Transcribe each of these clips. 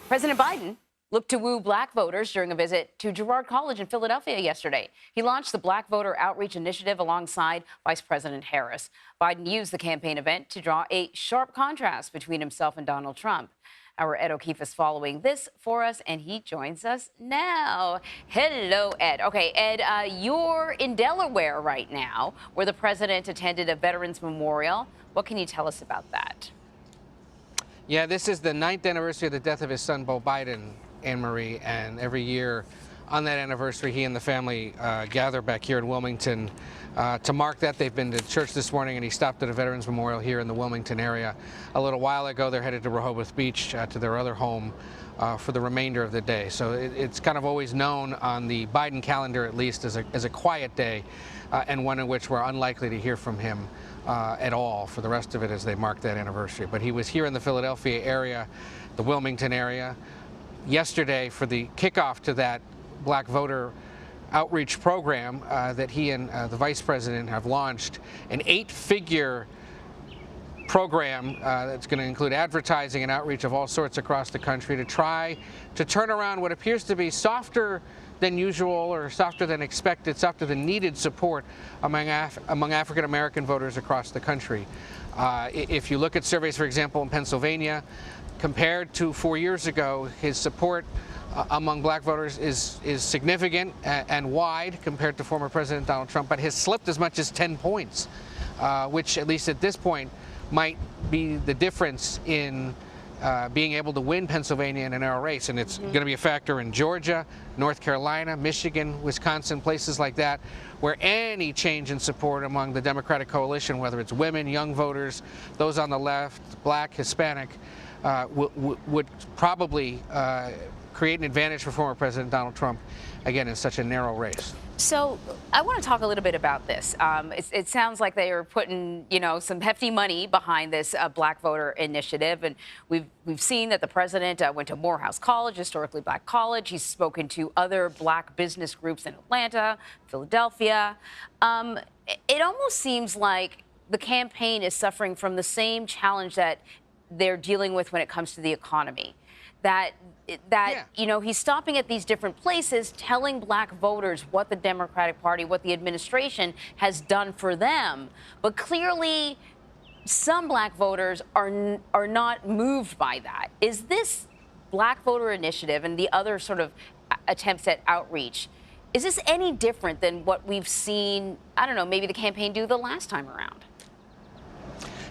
President Biden looked to woo black voters during a visit to Girard College in Philadelphia yesterday. He launched the Black Voter Outreach Initiative alongside Vice President Harris. Biden used the campaign event to draw a sharp contrast between himself and Donald Trump. Our Ed O'Keefe is following this for us, and he joins us now. Hello, Ed. Okay, Ed, you're in Delaware right now, where the president attended a Veterans Memorial. What can you tell us about that? Yeah, this is the 9th anniversary of the death of his son, Beau Biden, Anne-Marie, and every year on that anniversary, he and the family gather back here in Wilmington to mark that. They've been to church this morning, and he stopped at a Veterans Memorial here in the Wilmington area. A little while ago, they're headed to Rehoboth Beach to their other home for the remainder of the day. So it's kind of always known on the Biden calendar, at least, as a quiet day, and one in which we're unlikely to hear from him at all for the rest of it as they mark that anniversary. But he was here in the Philadelphia area, the Wilmington area, yesterday for the kickoff to that Black Voter Outreach program that he and the Vice President have launched, an 8-figure program that's going to include advertising and outreach of all sorts across the country to try to turn around what appears to be softer than usual or softer than expected, softer than needed support among African American voters across the country. If you look at surveys, for example, in Pennsylvania, compared to 4 years ago, his support among black voters is significant and wide compared to former President Donald Trump, but has slipped as much as 10 points, which at least at this point might be the difference in being able to win Pennsylvania in a narrow race. And it's going to be a factor in Georgia, North Carolina, Michigan, Wisconsin, places like that, where any change in support among the Democratic coalition, whether it's women, young voters, those on the left, black, Hispanic, would probably create an advantage for former President Donald Trump, again, in such a narrow race. So I want to talk a little bit about this. It sounds like they are putting, some hefty money behind this Black Voter Initiative, and we've seen that the president went to Morehouse College, historically black college. He's spoken to other black business groups in Atlanta, Philadelphia. It almost seems like the campaign is suffering from the same challenge that they're dealing with when it comes to the economy. He's stopping at these different places, telling black voters what the Democratic Party, what the administration has done for them. But clearly, some black voters are not moved by that. Is this Black Voter Initiative and the other sort of attempts at outreach, is this any different than what we've seen, I don't know, maybe the campaign do the last time around?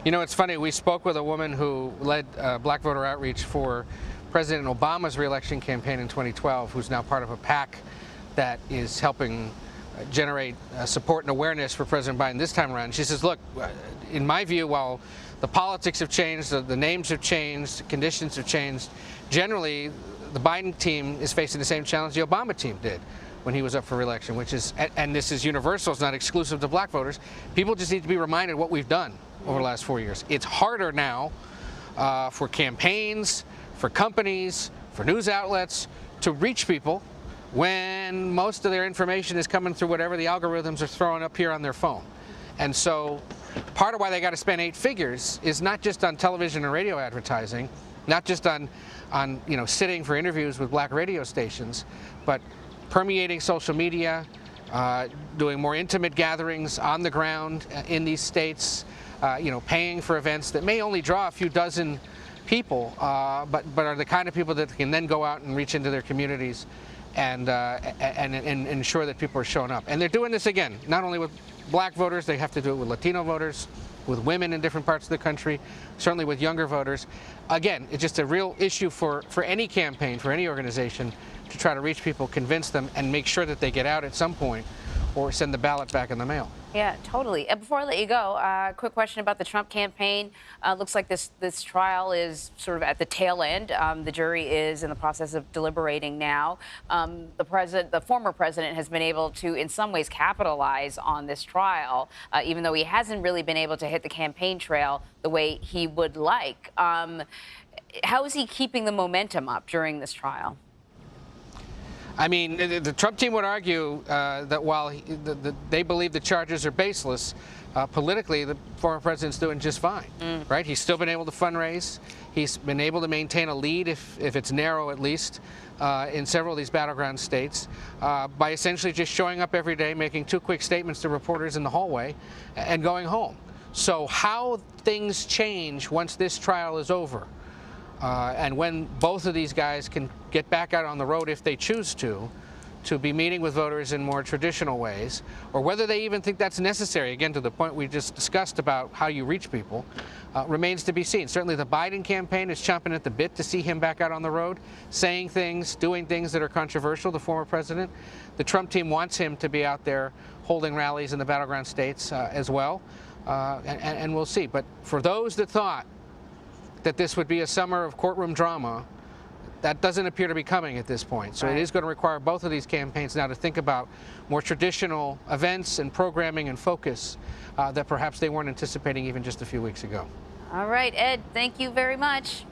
You know, it's funny. We spoke with a woman who led Black Voter Outreach for President Obama's reelection campaign in 2012, who's now part of a PAC that is helping generate support and awareness for President Biden this time around. She says, look, in my view, while the politics have changed, the names have changed, the conditions have changed, generally the Biden team is facing the same challenge the Obama team did when he was up for reelection, which is, and this is universal, it's not exclusive to black voters, people just need to be reminded what we've done over the last 4 years. It's harder now for campaigns, for companies, for news outlets to reach people when most of their information is coming through whatever the algorithms are throwing up here on their phone. And so part of why they got to spend 8 figures is not just on television and radio advertising, not just on sitting for interviews with black radio stations, but permeating social media, doing more intimate gatherings on the ground in these states, paying for events that may only draw a few dozen people, but are the kind of people that can then go out and reach into their communities and ensure that people are showing up. And they're doing this again, not only with black voters, they have to do it with Latino voters, with women in different parts of the country, certainly with younger voters. Again, it's just a real issue for any campaign, for any organization, to try to reach people, convince them, and make sure that they get out at some point or send the ballot back in the mail. Yeah, totally. And before I let you go, quick question about the Trump campaign. Looks like this trial is sort of at the tail end. The jury is in the process of deliberating now. The former president has been able to, in some ways, capitalize on this trial, even though he hasn't really been able to hit the campaign trail the way he would like. How is he keeping the momentum up during this trial? I mean, the Trump team would argue that while they believe the charges are baseless, politically, the former president's doing just fine, right? He's still been able to fundraise. He's been able to maintain a lead, if it's narrow at least, in several of these battleground states by essentially just showing up every day, making 2 quick statements to reporters in the hallway, and going home. So how things change once this trial is over, and when both of these guys can get back out on the road if they choose to be meeting with voters in more traditional ways, or whether they even think that's necessary, again, to the point we just discussed about how you reach people, remains to be seen. Certainly the Biden campaign is chomping at the bit to see him back out on the road, saying things, doing things that are controversial, the former president. The Trump team wants him to be out there holding rallies in the battleground states as well, and we'll see. But for those that thought that this would be a summer of courtroom drama, that doesn't appear to be coming at this point. So It is going to require both of these campaigns now to think about more traditional events and programming and focus that perhaps they weren't anticipating even just a few weeks ago. All right, Ed, thank you very much.